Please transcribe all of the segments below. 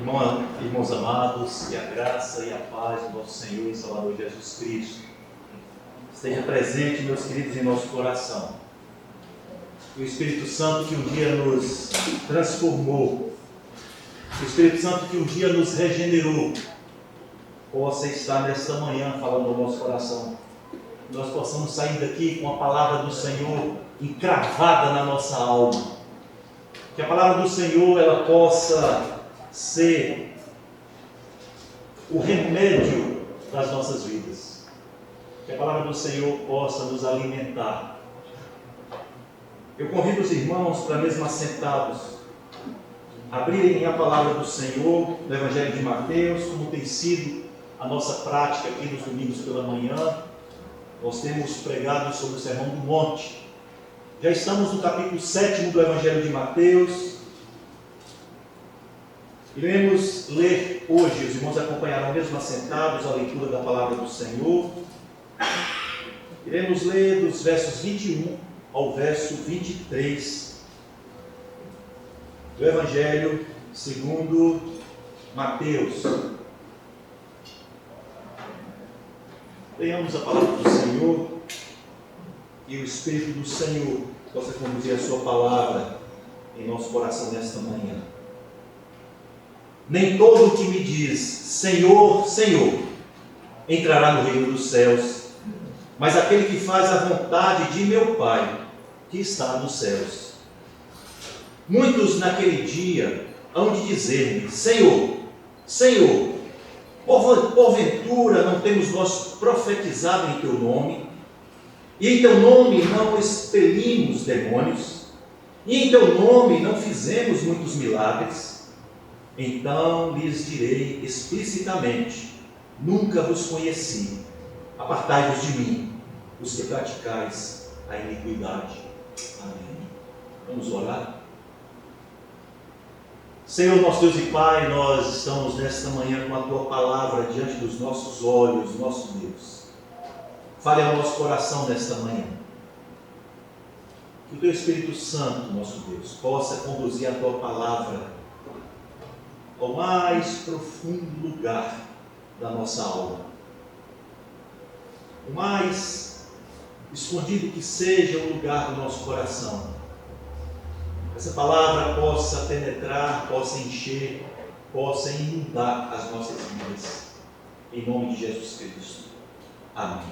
Irmãos amados, que a graça e a paz do nosso Senhor e Salvador Jesus Cristo esteja presente, meus queridos, em nosso coração. O Espírito Santo que um dia nos transformou, o Espírito Santo que um dia nos regenerou, possa estar nesta manhã falando ao nosso coração. Nós possamos sair daqui com a palavra do Senhor encravada na nossa alma. Que a palavra do Senhor ela possa ser o remédio das nossas vidas. Que a palavra do Senhor possa nos alimentar. Eu convido os irmãos para mesmo assentados abrirem a palavra do Senhor no Evangelho de Mateus, como tem sido a nossa prática aqui nos domingos pela manhã. Nós temos pregado sobre o Sermão do Monte. Já estamos no capítulo 7 do Evangelho de Mateus. Iremos ler hoje, os irmãos acompanharão mesmo assentados a leitura da palavra do Senhor. Iremos ler dos versos 21 ao verso 23 do Evangelho segundo Mateus. Leiamos a palavra do Senhor e o Espírito do Senhor possa conduzir a sua palavra em nosso coração nesta manhã. Nem todo o que me diz, Senhor, Senhor, entrará no reino dos céus, mas aquele que faz a vontade de meu Pai, que está nos céus. Muitos naquele dia hão de dizer-me, Senhor, Senhor, porventura não temos nós profetizado em teu nome, e em teu nome não expelimos demônios, e em teu nome não fizemos muitos milagres? Então lhes direi explicitamente, nunca vos conheci, apartai-vos de mim, os que praticais a iniquidade. Amém. Vamos orar? Senhor, nosso Deus e Pai, nós estamos nesta manhã com a Tua palavra diante dos nossos olhos, nosso Deus. Fale ao nosso coração nesta manhã. Que o Teu Espírito Santo, nosso Deus, possa conduzir a Tua palavra ao mais profundo lugar da nossa alma. O mais escondido que seja o lugar do nosso coração. Essa palavra possa penetrar, possa encher, possa inundar as nossas vidas. Em nome de Jesus Cristo. Amém.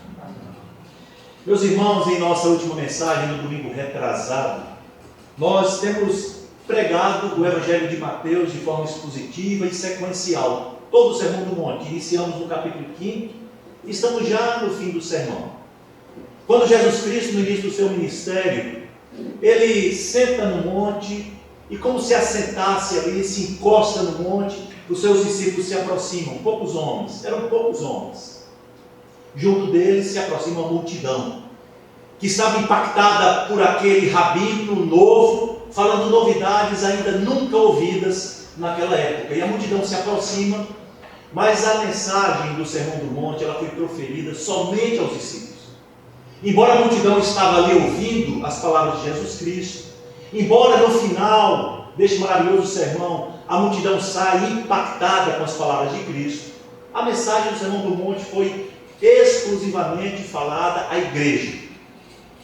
Meus irmãos, em nossa última mensagem, no domingo retrasado, nós temos pregado o Evangelho de Mateus de forma expositiva e sequencial. Todo o Sermão do Monte. Iniciamos no capítulo 5 e estamos já no fim do sermão. Quando Jesus Cristo, no início do seu ministério, ele senta no monte e, como se assentasse ali, se encosta no monte, os seus discípulos se aproximam, poucos homens, eram poucos homens. Junto deles se aproxima uma multidão, que estava impactada por aquele rabino novo, falando novidades ainda nunca ouvidas naquela época. E a multidão se aproxima, mas a mensagem do Sermão do Monte ela foi proferida somente aos discípulos. Embora a multidão estava ali ouvindo as palavras de Jesus Cristo, embora no final deste maravilhoso sermão a multidão saia impactada com as palavras de Cristo, a mensagem do Sermão do Monte foi exclusivamente falada à igreja.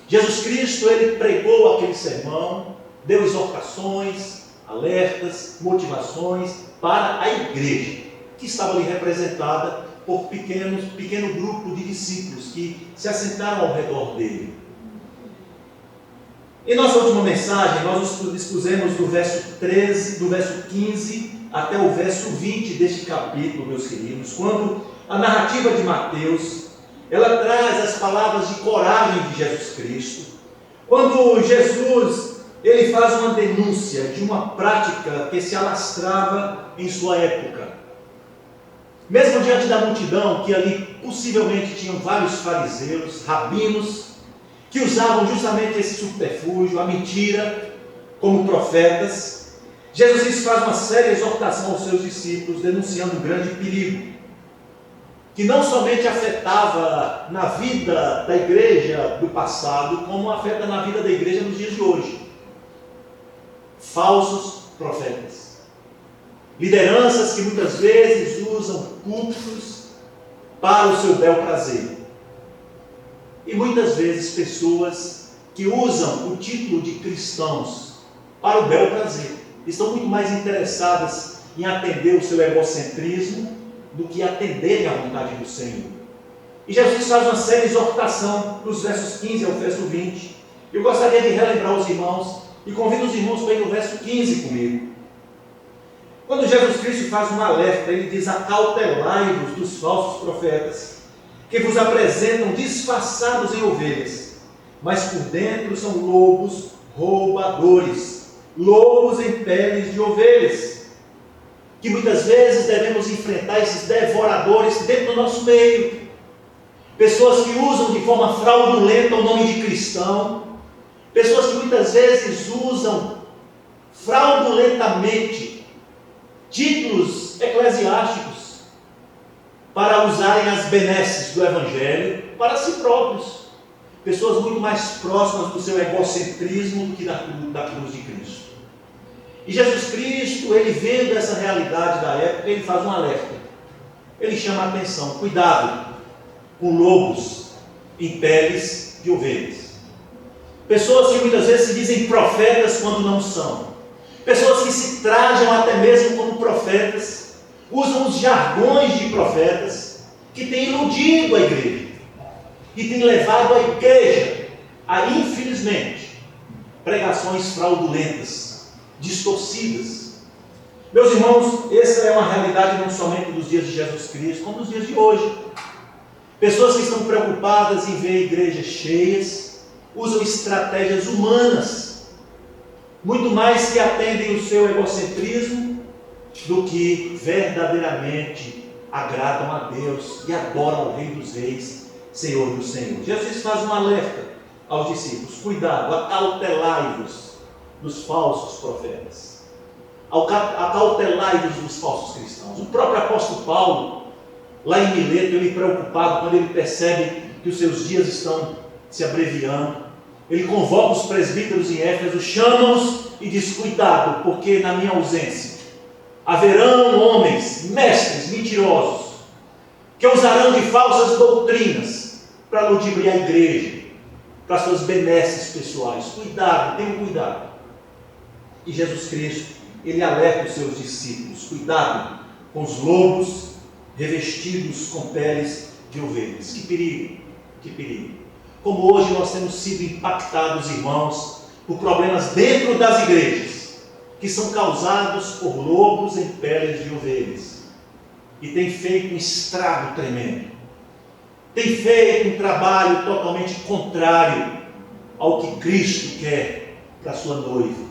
Jesus Cristo, ele pregou aquele sermão, deu exortações, alertas, motivações para a igreja, que estava ali representada por pequeno grupo de discípulos que se assentaram ao redor dele. Em nossa última mensagem, nós nos dispusemos do verso 13, do verso 15 até o verso 20 deste capítulo, meus queridos, quando a narrativa de Mateus, ela traz as palavras de coragem de Jesus Cristo, quando Jesus, ele faz uma denúncia de uma prática que se alastrava em sua época. Mesmo diante da multidão, que ali possivelmente tinham vários fariseus, rabinos, que usavam justamente esse subterfúgio, a mentira, como profetas, Jesus faz uma séria exortação aos seus discípulos, denunciando um grande perigo, que não somente afetava na vida da igreja do passado, como afeta na vida da igreja nos dias de hoje. Falsos profetas. Lideranças que muitas vezes usam cultos para o seu bel prazer. E muitas vezes pessoas que usam o título de cristãos para o bel prazer. Estão muito mais interessadas em atender o seu egocentrismo do que atenderem à vontade do Senhor. E Jesus faz uma séria exortação nos versos 15 ao verso 20. Eu gostaria de relembrar os irmãos e convido os irmãos para ir no verso 15 comigo. Quando Jesus Cristo faz um alerta, ele diz: acautelai-vos dos falsos profetas, que vos apresentam disfarçados em ovelhas, mas por dentro são lobos roubadores, lobos em peles de ovelhas. Que muitas vezes devemos enfrentar esses devoradores dentro do nosso meio. Pessoas que usam de forma fraudulenta o nome de cristão. Pessoas que muitas vezes usam fraudulentamente títulos eclesiásticos para usarem as benesses do Evangelho para si próprios. Pessoas muito mais próximas do seu egocentrismo do que da cruz de Cristo. E Jesus Cristo, ele vendo essa realidade da época, ele faz um alerta. Ele chama a atenção: cuidado com lobos em peles de ovelhas. Pessoas que muitas vezes se dizem profetas quando não são. Pessoas que se trajam até mesmo como profetas, usam os jargões de profetas, que têm iludido a igreja e têm levado a igreja a, infelizmente, pregações fraudulentas, distorcidas. Meus irmãos, essa é uma realidade não somente dos dias de Jesus Cristo, como dos dias de hoje. Pessoas que estão preocupadas em ver igrejas cheias, usam estratégias humanas, muito mais que atendem o seu egocentrismo do que verdadeiramente agradam a Deus e adoram o Rei dos Reis, Senhor dos Senhores. Jesus faz um alerta aos discípulos: cuidado, acautelai-vos dos falsos profetas, acautelai-vos dos falsos cristãos. O próprio apóstolo Paulo, lá em Mileto, ele preocupado quando ele percebe que os seus dias estão se abreviando, ele convoca os presbíteros em Éfeso, chama-os e diz: cuidado, porque na minha ausência haverão homens, mestres mentirosos, que usarão de falsas doutrinas para ludibriar a igreja, para suas benesses pessoais. Cuidado, tenham cuidado. E Jesus Cristo, ele alerta os seus discípulos: cuidado com os lobos revestidos com peles de ovelhas. Que perigo, que perigo. Como hoje nós temos sido impactados, irmãos, por problemas dentro das igrejas, que são causados por lobos em peles de ovelhas, e tem feito um estrago tremendo, tem feito um trabalho totalmente contrário ao que Cristo quer para a sua noiva.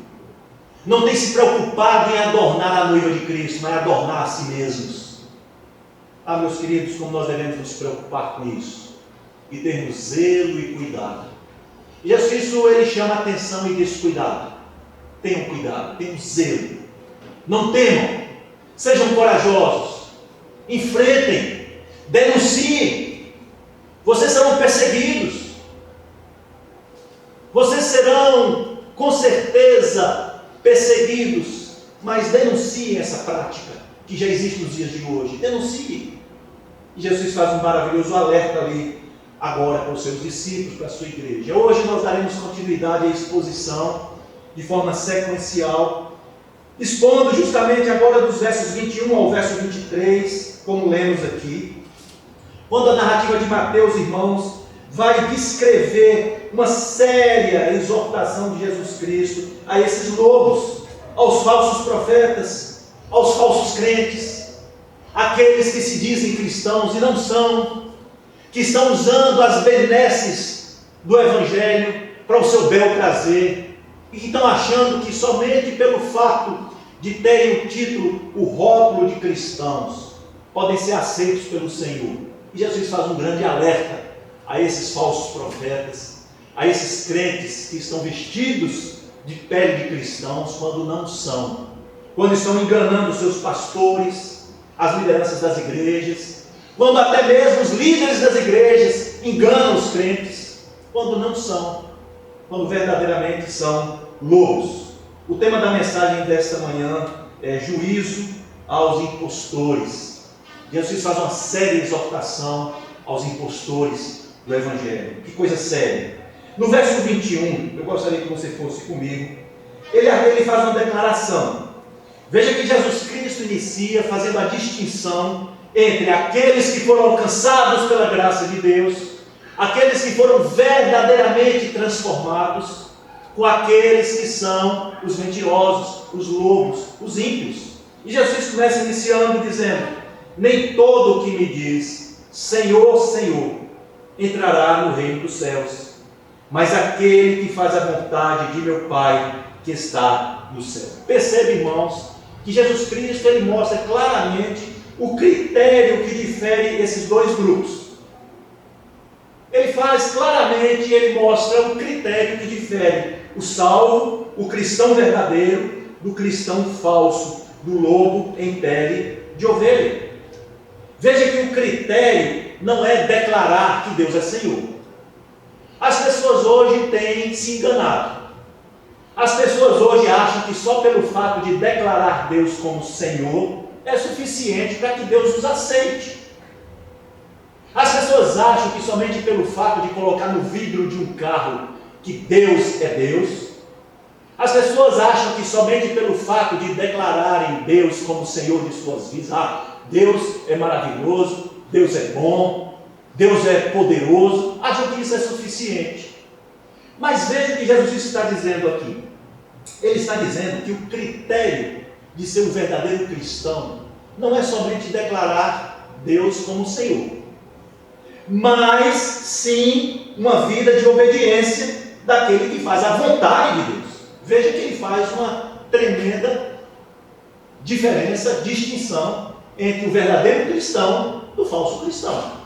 Não tem se preocupado em adornar a noiva de Cristo, mas adornar a si mesmos. Ah, meus queridos, como nós devemos nos preocupar com isso e termos zelo e cuidado. E Jesus Cristo, ele chama a atenção e diz: cuidado, tenham cuidado, tenham zelo, não temam, sejam corajosos, enfrentem, denunciem. Vocês serão perseguidos, vocês serão com certeza perseguidos, mas denunciem essa prática que já existe nos dias de hoje. Denunciem. E Jesus faz um maravilhoso alerta ali agora para os seus discípulos, para a sua igreja. Hoje nós daremos continuidade à exposição de forma sequencial, expondo justamente agora dos versos 21 ao verso 23, como lemos aqui, quando a narrativa de Mateus, irmãos, vai descrever uma séria exortação de Jesus Cristo a esses lobos, aos falsos profetas, aos falsos crentes, aqueles que se dizem cristãos e não são, que estão usando as benesses do Evangelho para o seu bel prazer, e que estão achando que somente pelo fato de terem o título, o rótulo de cristãos, podem ser aceitos pelo Senhor. E Jesus faz um grande alerta a esses falsos profetas, a esses crentes que estão vestidos de pele de cristãos quando não são, quando estão enganando os seus pastores, as lideranças das igrejas, quando até mesmo os líderes das igrejas enganam os crentes, quando não são, quando verdadeiramente são lobos. O tema da mensagem desta manhã é juízo aos impostores. Jesus faz uma séria exortação aos impostores do Evangelho. Que coisa séria. No verso 21, eu gostaria que você fosse comigo, ele faz uma declaração. Veja que Jesus Cristo inicia fazendo a distinção entre aqueles que foram alcançados pela graça de Deus, aqueles que foram verdadeiramente transformados, com aqueles que são os mentirosos, os lobos, os ímpios. E Jesus começa iniciando dizendo: nem todo o que me diz Senhor, Senhor, entrará no reino dos céus, mas aquele que faz a vontade de meu Pai que está no céu. Percebe, irmãos, que Jesus Cristo ele mostra claramente o critério que difere esses dois grupos. Ele faz claramente, ele mostra o critério que difere o salvo, o cristão verdadeiro, do cristão falso, do lobo em pele de ovelha. Veja que o critério não é declarar que Deus é Senhor. As pessoas hoje têm se enganado. As pessoas hoje acham que só pelo fato de declarar Deus como Senhor é suficiente para que Deus os aceite. As pessoas acham que somente pelo fato de colocar no vidro de um carro que Deus é Deus. As pessoas acham que somente pelo fato de declararem Deus como Senhor de suas vidas, Deus é maravilhoso, Deus é bom, Deus é poderoso, acham que isso é suficiente. Mas veja o que Jesus está dizendo aqui. Ele está dizendo que o critério de ser um verdadeiro cristão não é somente declarar Deus como Senhor, mas sim uma vida de obediência daquele que faz a vontade de Deus. Veja que ele faz uma tremenda diferença, distinção entre o verdadeiro cristão do falso cristão.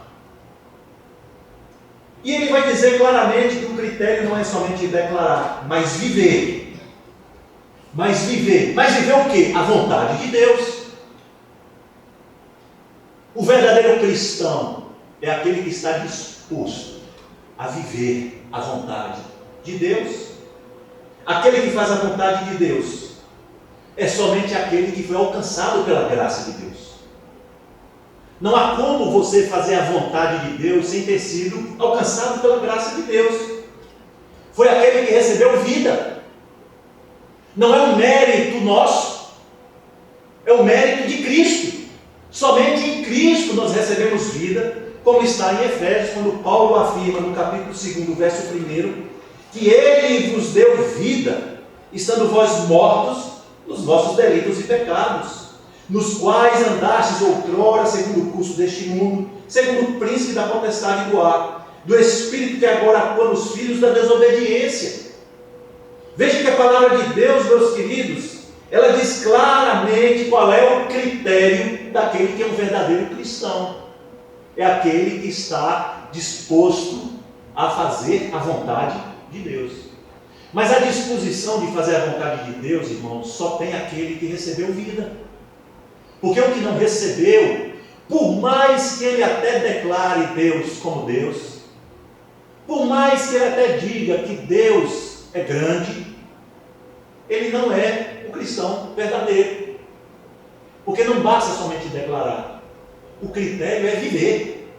E ele vai dizer claramente que o critério não é somente declarar, mas viver. Mas viver o quê? A vontade de Deus. O verdadeiro cristão é aquele que está disposto a viver a vontade de Deus. Aquele que faz a vontade de Deus é somente aquele que foi alcançado pela graça de Deus. Não há como você fazer a vontade de Deus sem ter sido alcançado pela graça de Deus. Foi aquele que recebeu vida. Não é um mérito nosso, é o mérito de Cristo. Somente em Cristo nós recebemos vida, como está em Efésios, quando Paulo afirma no capítulo 2, verso 1, que Ele vos deu vida, estando vós mortos nos vossos delitos e pecados, nos quais andastes outrora segundo o curso deste mundo, segundo o príncipe da potestade do ar, do espírito que agora atua nos filhos da desobediência. Veja que a palavra de Deus, meus queridos, ela diz claramente qual é o critério daquele que é um verdadeiro cristão. É aquele que está disposto a fazer a vontade de Deus. Mas a disposição de fazer a vontade de Deus, irmãos, só tem aquele que recebeu vida. Porque o que não recebeu, por mais que ele até declare Deus como Deus, por mais que ele até diga que Deus é grande, ele não é o cristão verdadeiro. Porque não basta somente declarar. O critério é viver.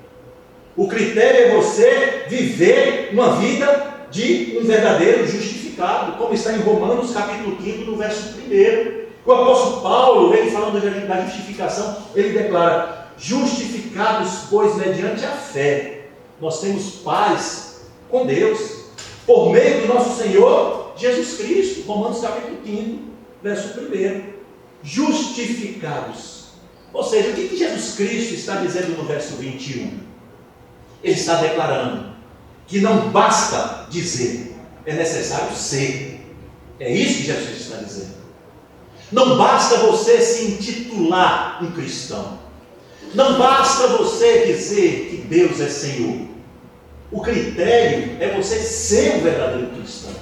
O critério é você viver uma vida de um verdadeiro justificado, como está em Romanos capítulo 5, no verso 1. O apóstolo Paulo, ele falando da justificação, ele declara: justificados, pois, mediante a fé, nós temos paz com Deus, por meio do nosso Senhor Jesus Cristo. Romanos capítulo 5, verso 1. Justificados. Ou seja, o que Jesus Cristo está dizendo no verso 21? Ele está declarando que não basta dizer, é necessário ser. É isso que Jesus está dizendo. Não basta você se intitular um cristão. Não basta você dizer que Deus é Senhor. O critério é você ser um verdadeiro cristão.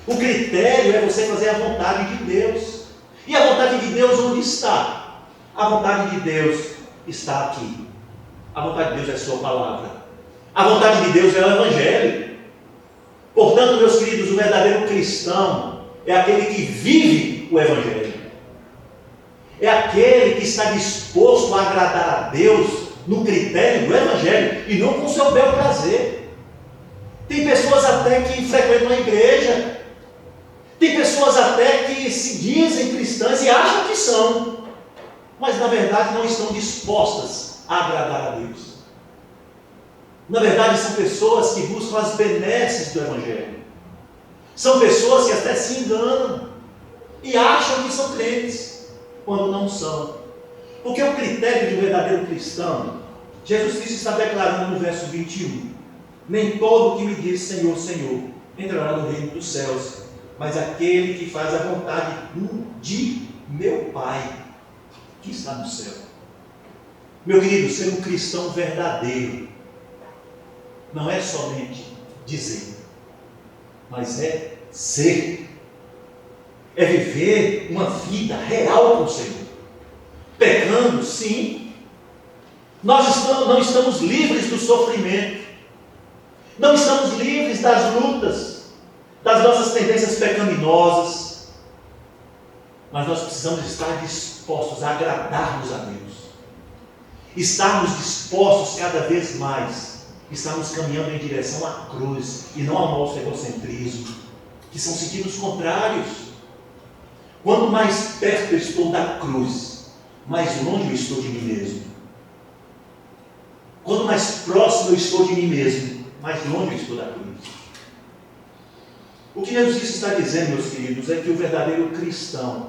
O critério é você fazer a vontade de Deus. E a vontade de Deus onde está? A vontade de Deus está aqui. A vontade de Deus é a sua palavra. A vontade de Deus é o Evangelho. Portanto, meus queridos, o verdadeiro cristão é aquele que vive o Evangelho. é aquele que está disposto a agradar a Deus no critério do Evangelho e não com o seu bel prazer. Tem pessoas até que frequentam a igreja, tem pessoas até que se dizem cristãs e acham que são, mas na verdade não estão dispostas a agradar a Deus. Na verdade são pessoas que buscam as benesses do Evangelho. São pessoas que até se enganam e acham que são crentes, quando não são. Porque o critério de um verdadeiro cristão, Jesus Cristo está declarando no verso 21, nem todo que me diz Senhor, Senhor, entrará no reino dos céus, mas aquele que faz a vontade de meu Pai, que está no céu. Meu querido, ser um cristão verdadeiro, não é somente dizer, mas é ser. É viver uma vida real com o Senhor. Pecando, sim. Nós não estamos livres do sofrimento. Não estamos livres das lutas, das nossas tendências pecaminosas. Mas nós precisamos estar dispostos a agradarmos a Deus. Estarmos dispostos cada vez mais. Estamos caminhando em direção à cruz e não ao nosso egocentrismo, que são sentidos contrários. Quanto mais perto eu estou da cruz, mais longe eu estou de mim mesmo. Quanto mais próximo eu estou de mim mesmo, mais longe eu estou da cruz. O que Jesus Cristo está dizendo, meus queridos, é que o verdadeiro cristão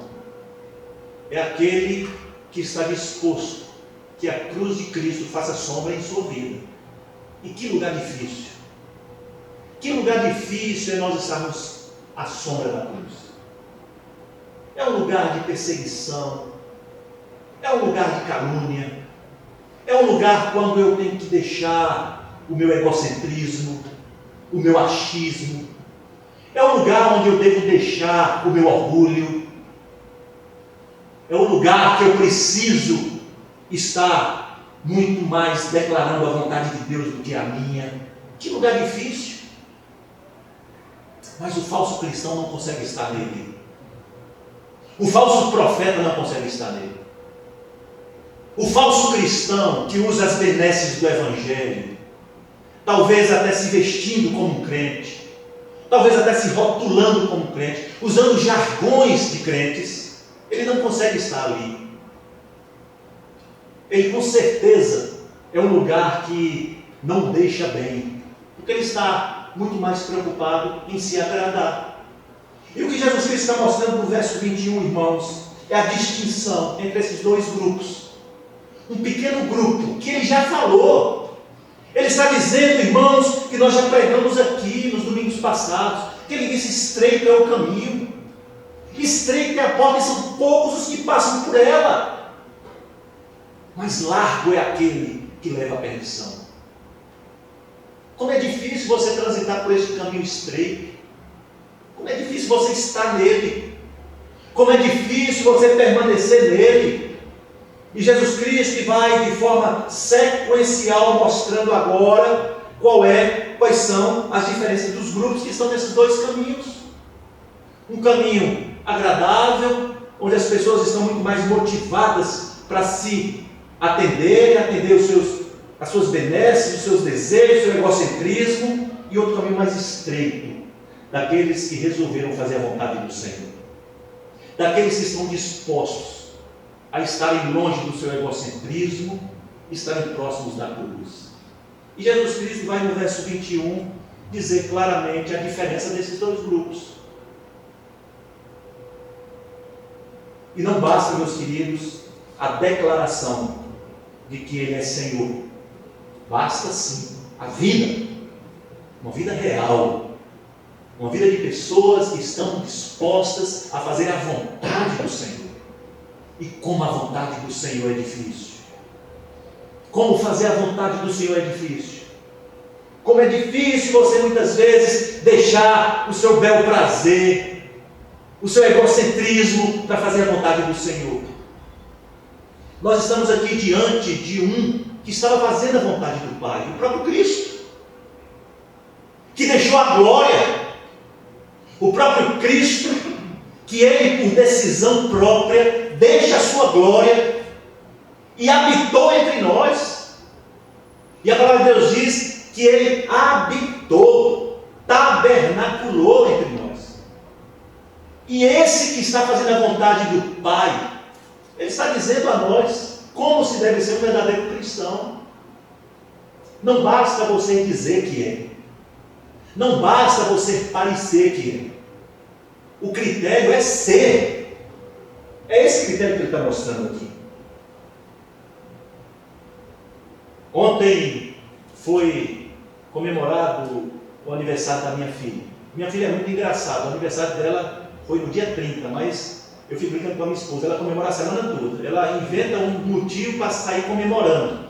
é aquele que está disposto que a cruz de Cristo faça sombra em sua vida. E que lugar difícil. Que lugar difícil é nós estarmos à sombra da cruz. É um lugar de perseguição, é um lugar de calúnia, é um lugar quando eu tenho que deixar o meu egocentrismo, o meu achismo, é um lugar onde eu devo deixar o meu orgulho, é um lugar que eu preciso estar muito mais declarando a vontade de Deus do que a minha. Que lugar difícil. Mas o falso cristão não consegue estar nele. O falso profeta não consegue estar nele. O falso cristão que usa as benesses do Evangelho, talvez até se vestindo como um crente, talvez até se rotulando como um crente, usando jargões de crentes, ele não consegue estar ali. Ele com certeza é um lugar que não deixa bem, porque ele está muito mais preocupado em se agradar. E o que Jesus Cristo está mostrando no verso 21, irmãos, é a distinção entre esses dois grupos. Um pequeno grupo, que ele já falou. Ele está dizendo, irmãos, que nós já pregamos aqui nos domingos passados, que ele disse: estreito é o caminho, estreita é a porta e são poucos os que passam por ela. Mas largo é aquele que leva à perdição. Como é difícil você transitar por este caminho estreito. Como é difícil você estar nele. Como é difícil você permanecer nele. E Jesus Cristo vai de forma sequencial mostrando agora quais são as diferenças dos grupos que estão nesses dois caminhos. Um caminho agradável, onde as pessoas estão muito mais motivadas para se atender as suas benesses, os seus desejos, o seu egocentrismo, e outro caminho mais estreito, daqueles que resolveram fazer a vontade do Senhor, daqueles que estão dispostos a estarem longe do seu egocentrismo, estarem próximos da cruz. E Jesus Cristo vai no verso 21 dizer claramente a diferença desses dois grupos. E não basta, meus queridos, a declaração de que Ele é Senhor. Basta sim a vida, uma vida real, uma vida de pessoas que estão dispostas a fazer a vontade do Senhor. E como a vontade do Senhor é difícil. Como fazer a vontade do Senhor é difícil. Como é difícil você muitas vezes deixar o seu bel prazer, o seu egocentrismo para fazer a vontade do Senhor. Nós estamos aqui diante de um que estava fazendo a vontade do Pai, o próprio Cristo, que deixou a glória, o próprio Cristo, que ele, por decisão própria, deixa a sua glória e habitou entre nós. E a palavra de Deus diz que ele habitou, tabernaculou entre nós. E esse que está fazendo a vontade do Pai, ele está dizendo a nós como se deve ser um verdadeiro cristão. Não basta você dizer que é. Não basta você parecer que é. O critério é ser. É esse critério que ele está mostrando aqui. Ontem foi comemorado o aniversário da minha filha. Minha filha é muito engraçada. O aniversário dela foi no dia 30, mas eu fico brincando com a minha esposa. Ela comemora a semana toda. Ela inventa um motivo para sair comemorando.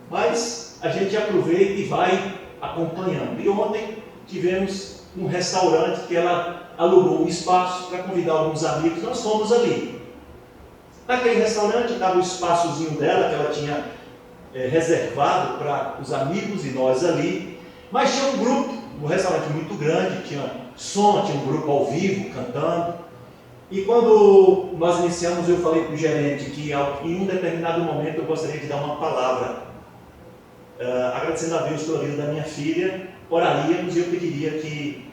Mas a gente aproveita e vai acompanhando. E ontem tivemos um restaurante que ela alugou um espaço para convidar alguns amigos. Nós fomos ali. Naquele restaurante estava o espaçozinho dela que ela tinha reservado para os amigos e nós ali. Mas tinha um grupo, um restaurante muito grande, tinha som, tinha um grupo ao vivo cantando. E quando nós iniciamos, eu falei para o gerente que em um determinado momento eu gostaria de dar uma palavra, agradecendo a Deus pela vida da minha filha. Oraríamos e eu pediria que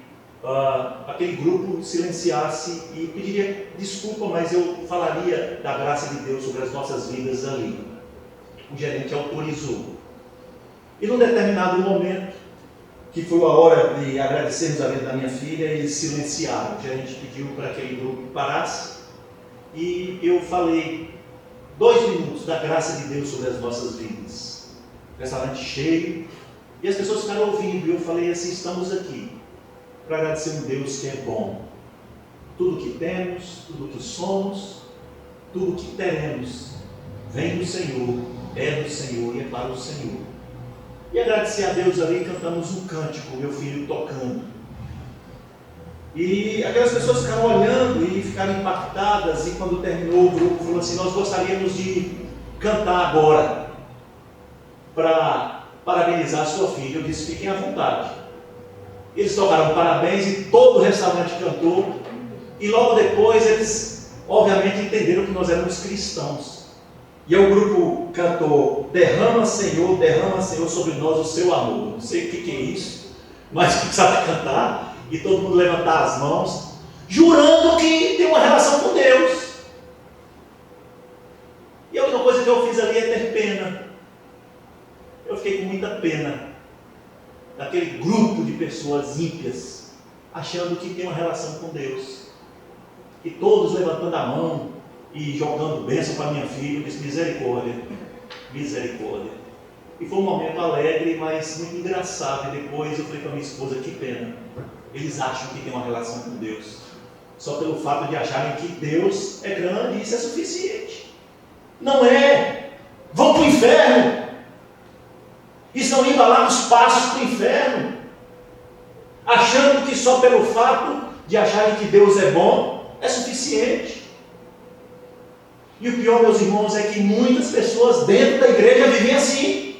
aquele grupo silenciasse e pediria desculpa, mas eu falaria da graça de Deus sobre as nossas vidas ali. O gerente autorizou. E num determinado momento, que foi a hora de agradecermos a vida da minha filha, eles silenciaram. O gerente pediu para aquele grupo que parasse e eu falei 2 minutos da graça de Deus sobre as nossas vidas. Restaurante cheio. E as pessoas ficaram ouvindo, e eu falei assim: estamos aqui para agradecer um Deus que é bom. Tudo que temos, tudo que somos, tudo que teremos, vem do Senhor, é do Senhor e é para o Senhor. E agradecer a Deus ali, cantamos um cântico, meu filho tocando. E aquelas pessoas ficaram olhando e ficaram impactadas, e quando terminou o grupo, falou assim: nós gostaríamos de cantar agora, para parabenizar a sua filha. Eu disse: fiquem à vontade. Eles tocaram parabéns e todo o restaurante cantou. E logo depois eles, obviamente, entenderam que nós éramos cristãos. E aí o grupo cantou: derrama Senhor sobre nós o seu amor. Não sei o que é isso, mas sabe cantar. E todo mundo levantar as mãos, jurando que tem uma relação com Deus. E a única coisa que eu fiz ali é ter pena. Eu fiquei com muita pena daquele grupo de pessoas ímpias, achando que tem uma relação com Deus. E todos levantando a mão e jogando bênção para minha filha. Eu disse: misericórdia, misericórdia. E foi um momento alegre, mas muito engraçado. E depois eu falei para minha esposa: que pena. Eles acham que tem uma relação com Deus, só pelo fato de acharem que Deus é grande e isso é suficiente. Não é. Vão para o inferno. Estão indo lá nos passos para o inferno, achando que só pelo fato de acharem que Deus é bom, é suficiente. E o pior, meus irmãos, é que muitas pessoas dentro da igreja vivem assim.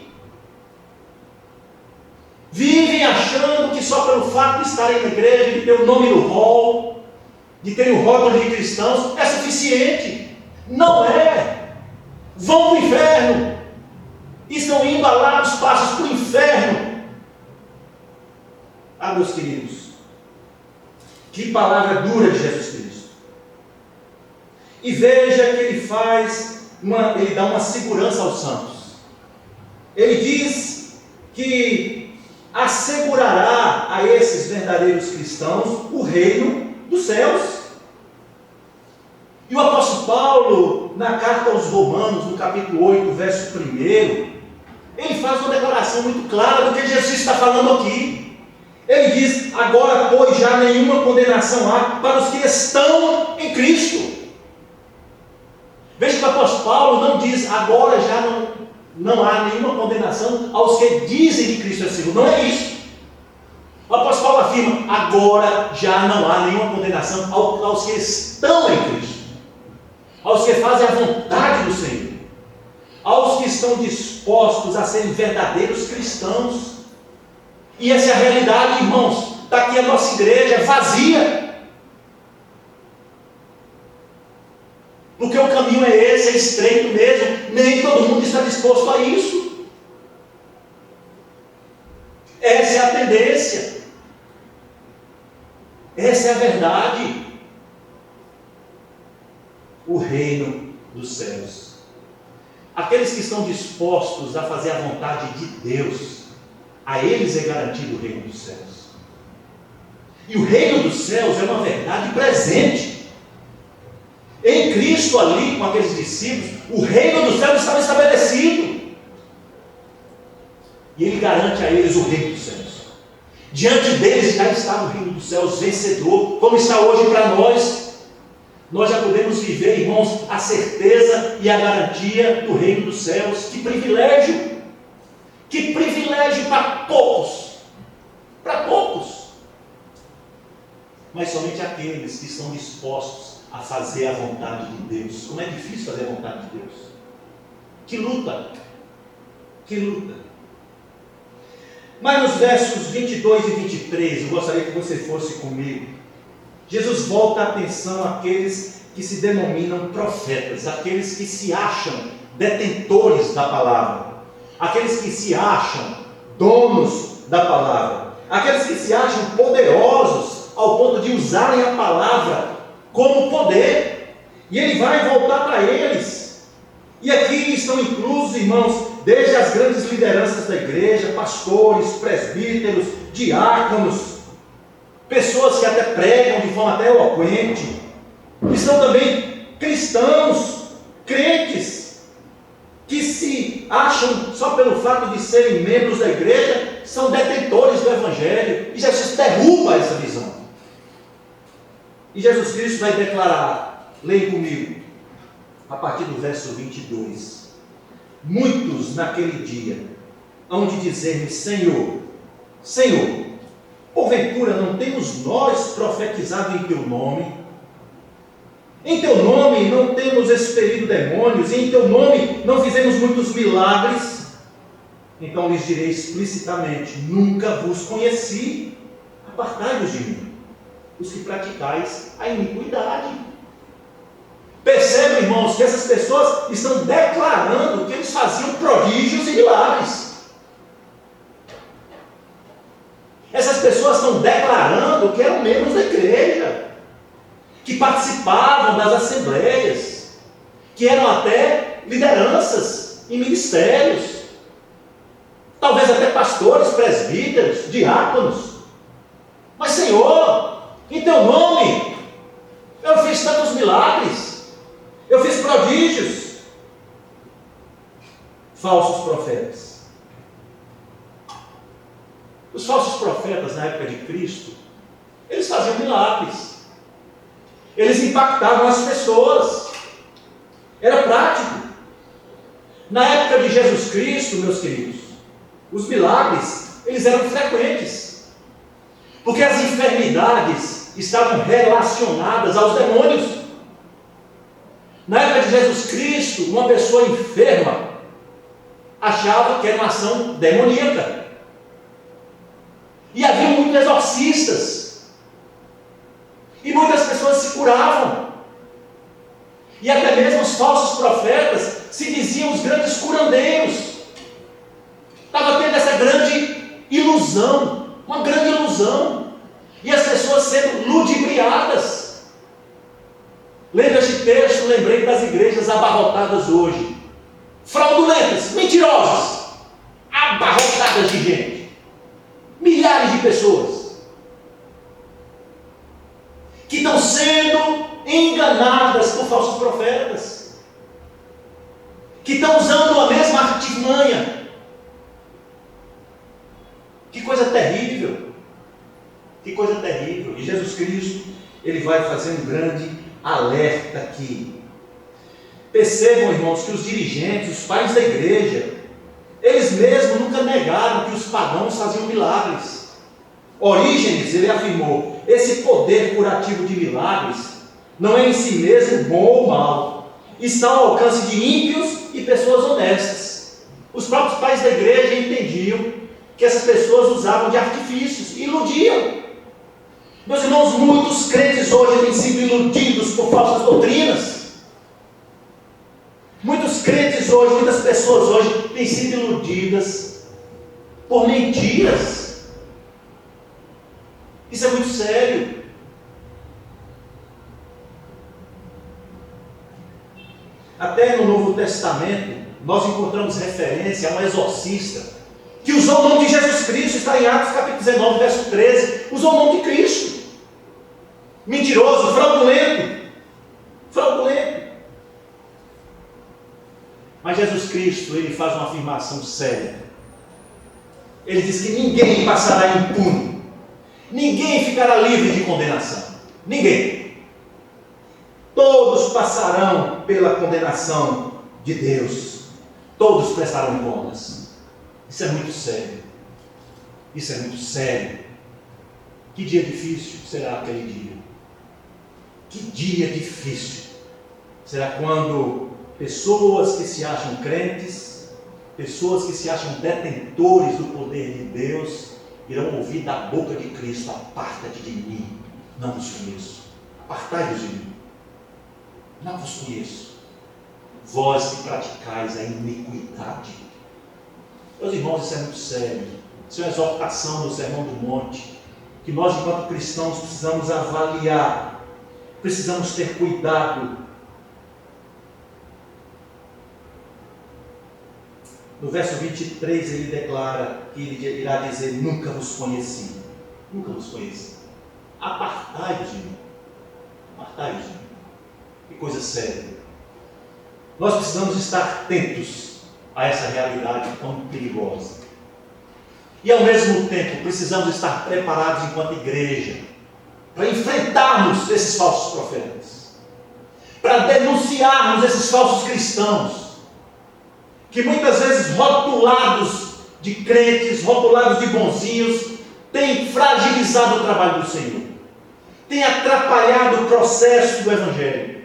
Vivem achando que só pelo fato de estarem na igreja, de ter o nome no rol, de terem o rótulo de cristãos, é suficiente. Não é. Vão para o inferno. Estão indo lá nos passos para o inferno. Ah, meus queridos, que palavra dura de Jesus Cristo. E veja que ele ele dá uma segurança aos santos. Ele diz que assegurará a esses verdadeiros cristãos o reino dos céus. E o apóstolo Paulo, na carta aos Romanos, no capítulo 8, verso 1, ele faz uma declaração muito clara do que Jesus está falando aqui. Ele diz: agora, pois, já nenhuma condenação há para os que estão em Cristo. Veja que o apóstolo Paulo não diz: agora já não há nenhuma condenação aos que dizem que Cristo é Senhor. Não é isso. O apóstolo Paulo afirma: agora já não há nenhuma condenação aos que estão em Cristo, aos que fazem a vontade do Senhor, aos que estão dispostos a serem verdadeiros cristãos. E essa é a realidade, irmãos. Está aqui a nossa igreja vazia. Porque o caminho é esse, é estreito mesmo, nem todo mundo está disposto a isso. Essa é a tendência. Essa é a verdade. O reino dos céus. Aqueles que estão dispostos a fazer a vontade de Deus, a eles é garantido o reino dos céus. E o reino dos céus é uma verdade presente. Em Cristo ali, com aqueles discípulos, o reino dos céus estava estabelecido. E Ele garante a eles o reino dos céus. Diante deles já está o reino dos céus vencedor, como está hoje para nós. Nós já podemos viver, irmãos, a certeza e a garantia do reino dos céus. Que privilégio! Que privilégio para poucos! Para poucos! Mas somente aqueles que estão dispostos a fazer a vontade de Deus. Como é difícil fazer a vontade de Deus. Que luta! Que luta! Mas nos versos 22 e 23, eu gostaria que você fosse comigo. Jesus volta a atenção àqueles que se denominam profetas, aqueles que se acham detentores da palavra, aqueles que se acham donos da palavra, aqueles que se acham poderosos ao ponto de usarem a palavra como poder. E ele vai voltar para eles. E aqui estão inclusos, irmãos, desde as grandes lideranças da igreja, pastores, presbíteros, diáconos, pessoas que até pregam de forma até eloquente. Estão também cristãos, crentes, que se acham, só pelo fato de serem membros da igreja, são detentores do Evangelho. E Jesus derruba essa visão. E Jesus Cristo vai declarar, leia comigo, a partir do verso 22. Muitos naquele dia hão de dizer-me: Senhor, Senhor, porventura não temos nós profetizado em Teu nome? Em Teu nome não temos expelido demônios? E em Teu nome não fizemos muitos milagres? Então lhes direi explicitamente: nunca vos conheci, apartai-vos de mim, os que praticais a iniquidade. Percebam, irmãos, que essas pessoas estão declarando que eles faziam prodígios e milagres. Essas pessoas estão declarando que eram membros da igreja, que participavam das assembleias, que eram até lideranças em ministérios, talvez até pastores, presbíteros, diáconos. Mas, Senhor, em Teu nome eu fiz tantos milagres, eu fiz prodígios. Falsos profetas. Os falsos profetas na época de Cristo, eles faziam milagres, eles impactavam as pessoas, era prático. Na época de Jesus Cristo, meus queridos, os milagres, eles eram frequentes, porque as enfermidades estavam relacionadas aos demônios. Na época de Jesus Cristo, uma pessoa enferma achava que era uma ação demoníaca. E havia muitos exorcistas. E muitas pessoas se curavam. E até mesmo os falsos profetas se diziam os grandes curandeiros. Estava tendo essa grande ilusão, uma grande ilusão. E as pessoas sendo ludibriadas. Lendo este texto, lembrei das igrejas abarrotadas hoje. Fraudulentas, mentirosas, abarrotadas de gente. Milhares de pessoas que estão sendo enganadas por falsos profetas, que estão usando a mesma artimanha. Que coisa terrível, que coisa terrível. E Jesus Cristo, Ele vai fazer um grande alerta aqui. Percebam, irmãos, que os dirigentes, os pais da igreja, eles mesmos nunca negaram que os pagãos faziam milagres. Orígenes, ele afirmou: esse poder curativo de milagres não é em si mesmo bom ou mal, está ao alcance de ímpios e pessoas honestas. Os próprios pais da igreja entendiam que essas pessoas usavam de artifícios, iludiam. Meus irmãos, muitos crentes hoje têm sido iludidos por falsas doutrinas. Muitos crentes hoje, muitas pessoas hoje têm sido iludidas por mentiras. Isso é muito sério. Até no Novo Testamento, nós encontramos referência a um exorcista que usou o nome de Jesus Cristo. Está em Atos capítulo 19, verso 13. Usou o nome de Cristo. Mentiroso, fraudulento. Fraudulento. Mas Jesus Cristo, ele faz uma afirmação séria. Ele diz que ninguém passará impune. Ninguém ficará livre de condenação. Ninguém. Todos passarão pela condenação de Deus. Todos prestarão contas. Isso é muito sério. Isso é muito sério. Que dia difícil será aquele dia? Que dia difícil será quando pessoas que se acham crentes, pessoas que se acham detentores do poder de Deus, irão ouvir da boca de Cristo: aparta-te de mim, não vos conheço. Apartai-vos de mim, não vos conheço. Vós que praticais a iniquidade. Meus irmãos, isso é muito sério. Isso é uma exortação do Sermão do Monte, que nós, enquanto cristãos, precisamos avaliar, precisamos ter cuidado. No verso 23 ele declara que ele irá dizer: nunca vos conheci. Nunca vos conheci. Apartai-vos de mim. Apartai-vos de mim. Que coisa séria. Nós precisamos estar atentos a essa realidade tão perigosa. E ao mesmo tempo precisamos estar preparados enquanto igreja para enfrentarmos esses falsos profetas, para denunciarmos esses falsos cristãos, que muitas vezes, rotulados de crentes, rotulados de bonzinhos, têm fragilizado o trabalho do Senhor, têm atrapalhado o processo do Evangelho,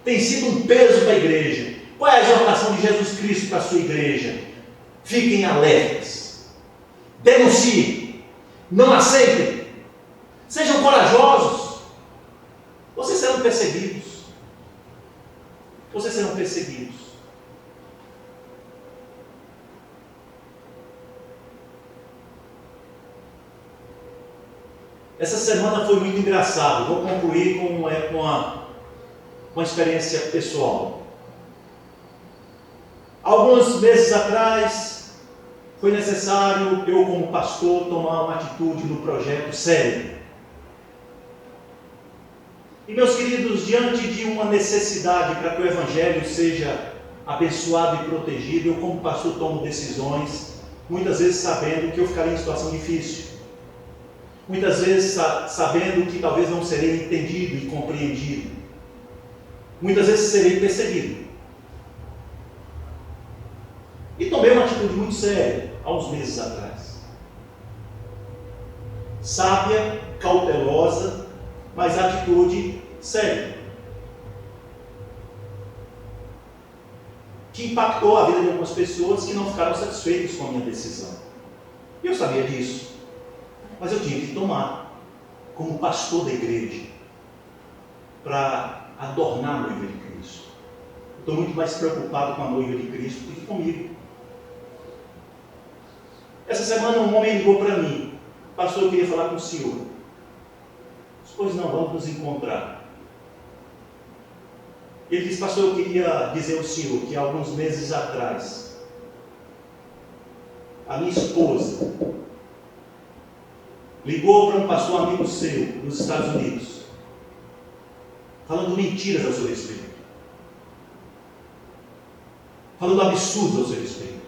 tem sido um peso para a igreja. Qual é a exortação de Jesus Cristo para a sua igreja? Fiquem alertas, denunciem, não aceitem, sejam corajosos. Vocês serão perseguidos. Vocês serão perseguidos. Essa semana foi muito engraçado. Vou concluir com uma experiência pessoal. Alguns meses atrás, foi necessário eu, como pastor, tomar uma atitude no projeto sério. E, meus queridos, diante de uma necessidade para que o Evangelho seja abençoado e protegido, eu, como pastor, tomo decisões, muitas vezes sabendo que eu ficaria em situação difícil. Muitas vezes sabendo que talvez não serei entendido e compreendido. Muitas vezes serei perseguido. E tomei uma atitude muito séria, há uns meses atrás. Sábia, cautelosa, mas atitude séria. Que impactou a vida de algumas pessoas que não ficaram satisfeitas com a minha decisão. Eu sabia disso, mas eu tinha que tomar, como pastor da igreja, para adornar a noiva de Cristo. Estou muito mais preocupado com a noiva de Cristo do que comigo. Essa semana um homem ligou para mim: pastor, eu queria falar com o senhor. Pois não, vamos nos encontrar. Ele disse: pastor, eu queria dizer ao senhor que há alguns meses atrás, a minha esposa ligou para um pastor amigo seu, nos Estados Unidos, falando mentiras ao seu respeito, falando absurdos ao seu respeito,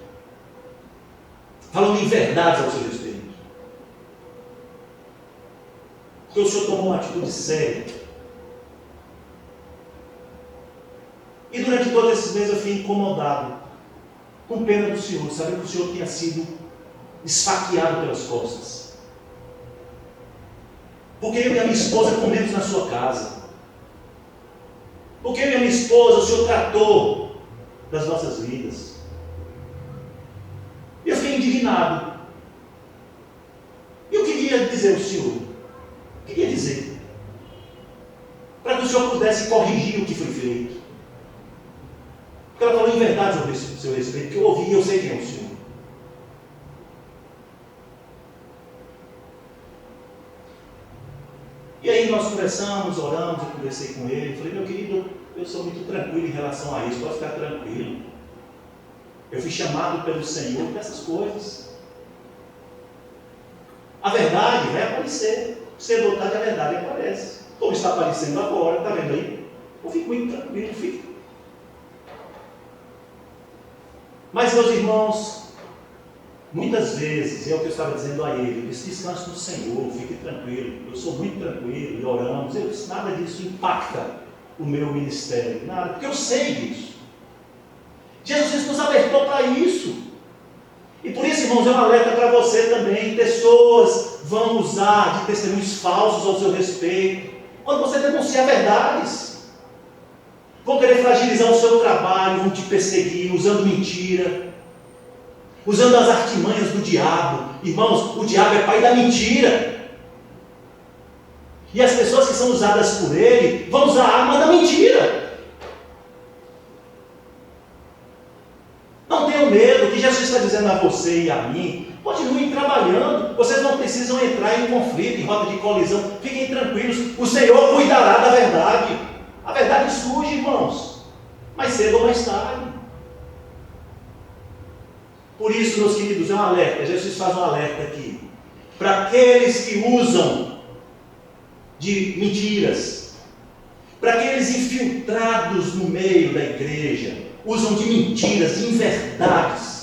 falando inverdades ao seu respeito. Porque o senhor tomou uma atitude séria. E durante todos esses meses eu fiquei incomodado, com pena do senhor, sabendo que o senhor tinha sido esfaqueado pelas costas. Porque eu e a minha esposa comemos na sua casa. Porque eu e a minha esposa, o senhor tratou das nossas vidas. Eu fiquei indignado. Eu queria dizer ao senhor, para que o senhor pudesse corrigir o que foi feito. Porque ela falou em verdade sobre o seu respeito, que eu ouvi e eu sei quem é o Senhor. E aí nós conversamos, oramos, eu conversei com ele, falei, meu querido, eu sou muito tranquilo em relação a isso, pode ficar tranquilo. Eu fui chamado pelo Senhor para essas coisas. A verdade vai aparecer. Cedo ou tarde a verdade aparece. Como está aparecendo agora, está vendo aí? Eu fico muito tranquilo, fico. Mas, meus irmãos, muitas vezes, é o que eu estava dizendo a ele, eu disse, descanse no Senhor, fique tranquilo, eu sou muito tranquilo, e oramos, eu disse, nada disso impacta o meu ministério, nada, porque eu sei disso. Jesus nos alertou para isso. E por isso, irmãos, é um alerta para você também. Pessoas vão usar de testemunhos falsos ao seu respeito, quando você denuncia verdades. Vão querer fragilizar o seu trabalho, vão te perseguir, usando mentira, usando as artimanhas do diabo. Irmãos, o diabo é pai da mentira. E as pessoas que são usadas por ele vão usar a arma da mentira. Não tenham medo, o que Jesus está dizendo a você e a mim, continuem trabalhando, vocês não precisam entrar em conflito, em rota de colisão, fiquem tranquilos, o Senhor cuidará da verdade. A verdade surge, irmãos, mais cedo ou mais tarde. Por isso, meus queridos, é um alerta, Jesus faz um alerta aqui, para aqueles que usam de mentiras, para aqueles infiltrados no meio da igreja, usam de mentiras, de inverdades,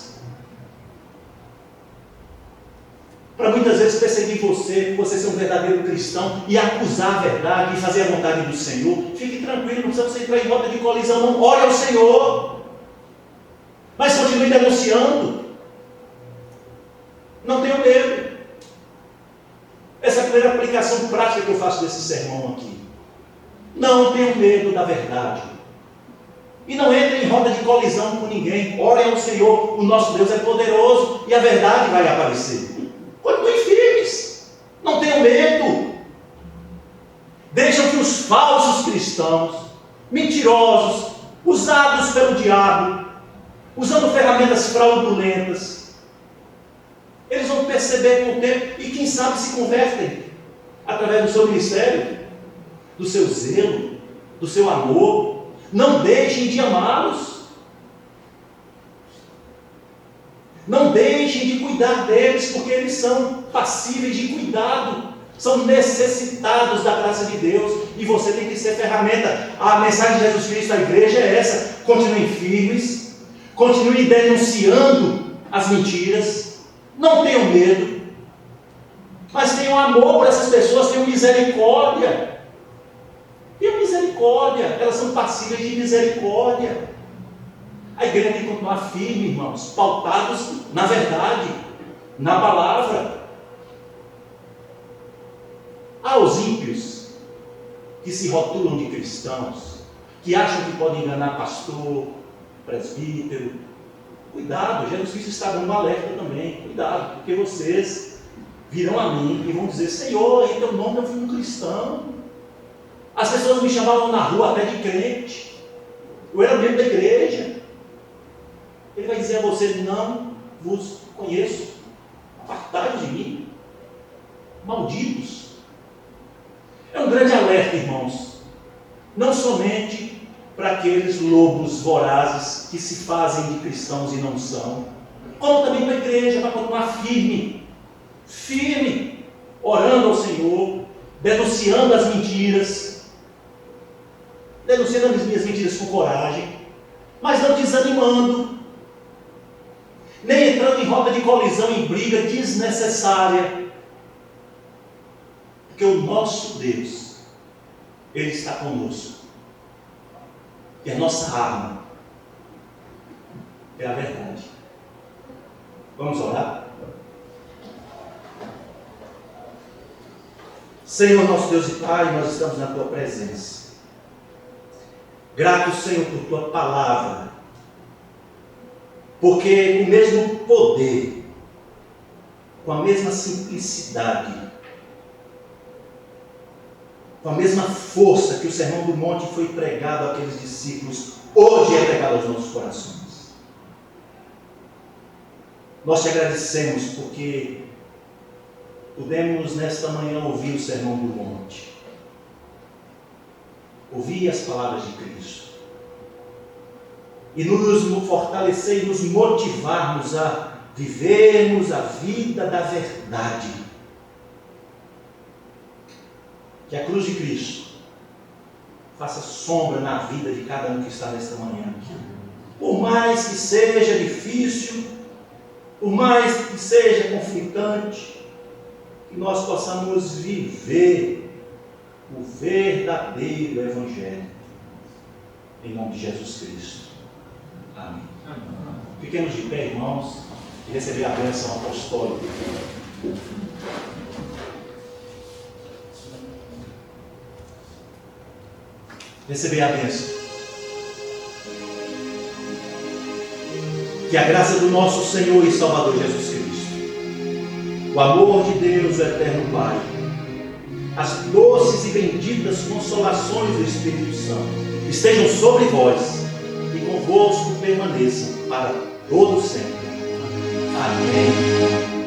para muitas vezes perseguir você, por você ser um verdadeiro cristão, e acusar a verdade, e fazer a vontade do Senhor. Fique tranquilo, não precisa você entrar em rota de colisão, não. Ore ao Senhor, mas continue denunciando. Não tenha medo. Essa é a primeira aplicação prática que eu faço desse sermão aqui. Não tenha medo da verdade. E não entre em roda de colisão com ninguém. Orem ao Senhor, o nosso Deus é poderoso e a verdade vai aparecer. Continuem firmes, não tenham medo. Deixam que os falsos cristãos, mentirosos, usados pelo diabo, usando ferramentas fraudulentas, eles vão perceber com o tempo e quem sabe se convertem através do seu ministério, do seu zelo, do seu amor. Não deixem de amá-los. Não deixem de cuidar deles, porque eles são passíveis de cuidado. São necessitados da graça de Deus. E você tem que ser ferramenta. A mensagem de Jesus Cristo à igreja é essa. Continuem firmes. Continuem denunciando as mentiras. Não tenham medo. Mas tenham amor por essas pessoas. Tenham misericórdia. Tenham misericórdia, elas são passíveis de misericórdia. A igreja tem que continuar firme, irmãos, pautados na verdade, na palavra. Há os ímpios que se rotulam de cristãos, que acham que podem enganar pastor, presbítero. Cuidado, Jesus Cristo está dando um alerta também. Cuidado, porque vocês virão a mim e vão dizer, Senhor, em teu nome eu fui um cristão. As pessoas me chamavam na rua até de crente. Eu era membro da igreja. Ele vai dizer a você, não vos conheço. Apartai-vos de mim. Malditos. É um grande alerta, irmãos. Não somente para aqueles lobos vorazes que se fazem de cristãos e não são, como também para a igreja, para continuar firme. Firme. Orando ao Senhor. Denunciando as mentiras. Denunciando as minhas mentiras com coragem, mas não desanimando, nem entrando em roda de colisão, em briga desnecessária, porque o nosso Deus, Ele está conosco, e a nossa arma é a verdade. Vamos orar? Senhor, nosso Deus e Pai, nós estamos na Tua presença. Grato, Senhor, por Tua palavra, porque com o mesmo poder, com a mesma simplicidade, com a mesma força que o Sermão do Monte foi pregado àqueles discípulos, hoje é pregado aos nossos corações. Nós te agradecemos porque pudemos nesta manhã ouvir o Sermão do Monte, ouvir as palavras de Cristo e nos fortalecer e nos motivarmos a vivermos a vida da verdade. Que a cruz de Cristo faça sombra na vida de cada um que está nesta manhã. Por mais que seja difícil, por mais que seja conflitante, que nós possamos viver o verdadeiro Evangelho. Em nome de Jesus Cristo. Amém. Fiquemos de pé, irmãos, e receber a bênção apostólica. Receber a bênção. Que a graça do nosso Senhor e Salvador Jesus Cristo, o amor de Deus, o eterno Pai, as doces e benditas consolações do Espírito Santo estejam sobre vós e convosco permaneçam para todo sempre. Amém.